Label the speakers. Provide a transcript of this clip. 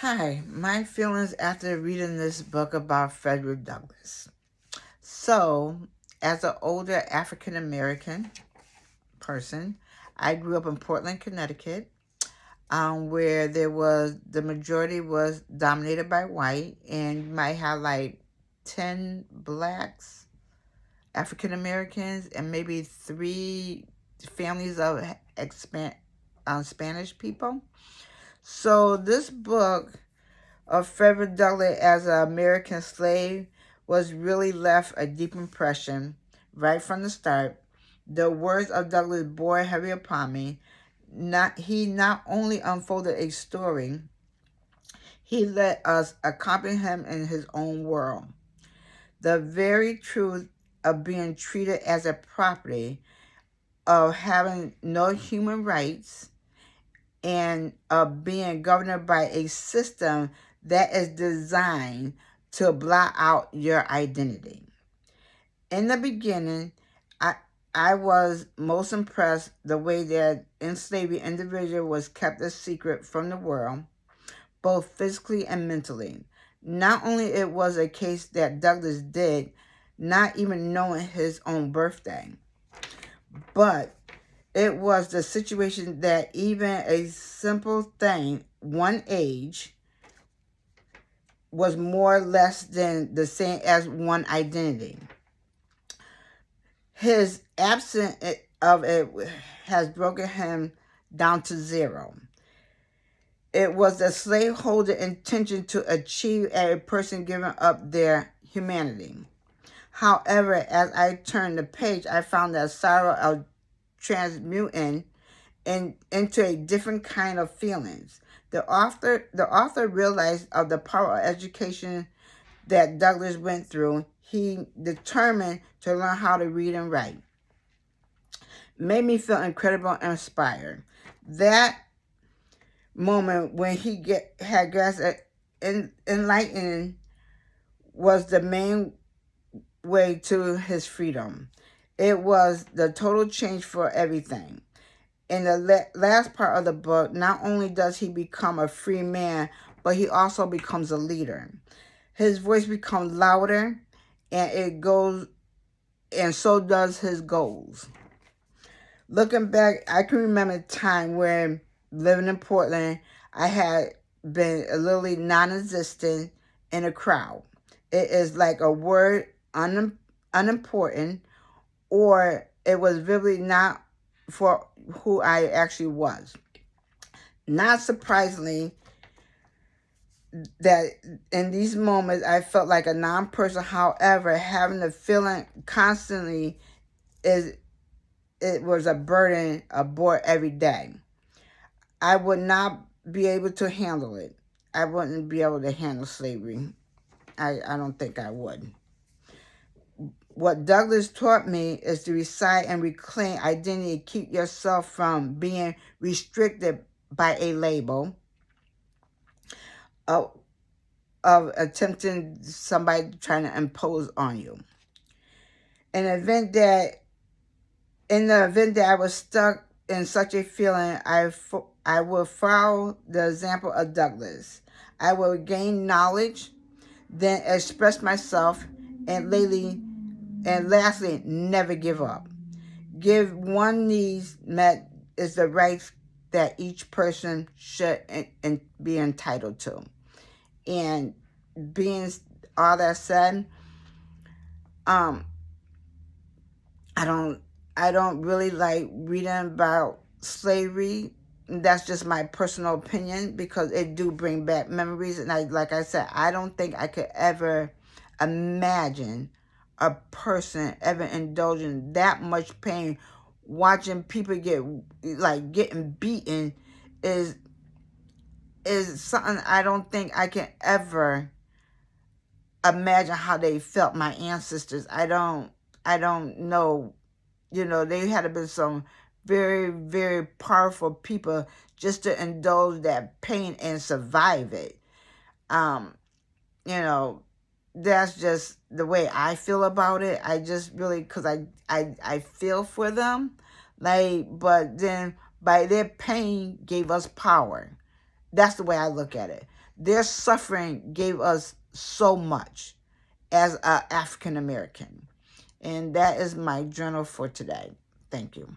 Speaker 1: Hi, my feelings after reading this book about Frederick Douglass. So, as an older African American person, I grew up in Portland, Connecticut, where the majority was dominated by white, and you might have like 10 blacks, African Americans, and maybe 3 families of Spanish people. So, this book of Frederick Douglass as an American slave was really left a deep impression right from the start. The words of Douglass bore heavy upon me. He not only unfolded a story, he let us accompany him in his own world. The very truth of being treated as a property, of having no human rights, and of being governed by a system that is designed to blot out your identity. In the beginning, I was most impressed the way that enslaved individual was kept a secret from the world, both physically and mentally. Not only it was a case that Douglass did, not even knowing his own birthday, but it was the situation that even a simple thing, one age, was more or less than the same as one identity. His absence of it has broken him down to zero. It was the slaveholder intention to achieve a person giving up their humanity. However, as I turned the page, I found that sorrow of transmuting into a different kind of feelings. The author realized of the power of education that Douglass went through. He determined to learn how to read and write. Made me feel incredible and inspired. That moment when he had grasped enlightening was the main way to his freedom. It was the total change for everything. In the last part of the book, not only does he become a free man, but he also becomes a leader. His voice becomes louder, and so does his goals. Looking back, I can remember a time where, living in Portland, I had been literally non-existent in a crowd. It is like a word unimportant, or it was really not for who I actually was. Not surprisingly, that in these moments I felt like a non-person. However, having the feeling constantly it was a burden aboard every day. I would not be able to handle it. I wouldn't be able to handle slavery. I don't think I would. What Douglass taught me is to recite and reclaim identity, keep yourself from being restricted by a label of attempting somebody trying to impose on you. In the event that I was stuck in such a feeling, I will follow the example of Douglass. I will gain knowledge, then express myself, and lastly, never give up. Give one needs met is the right that each person should and be entitled to. And being all that said, I don't really like reading about slavery. That's just my personal opinion, because it do bring back memories. And like I said, I don't think I could ever imagine a person ever indulging that much pain. Watching people getting beaten is something I don't think I can ever imagine how they felt. My ancestors, I don't know. They had to be some very, very powerful people just to indulge that pain and survive it. That's just the way I feel about it. I just really, because I feel for them. But then by their pain gave us power. That's the way I look at it. Their suffering gave us so much as an African American. And that is my journal for today. Thank you.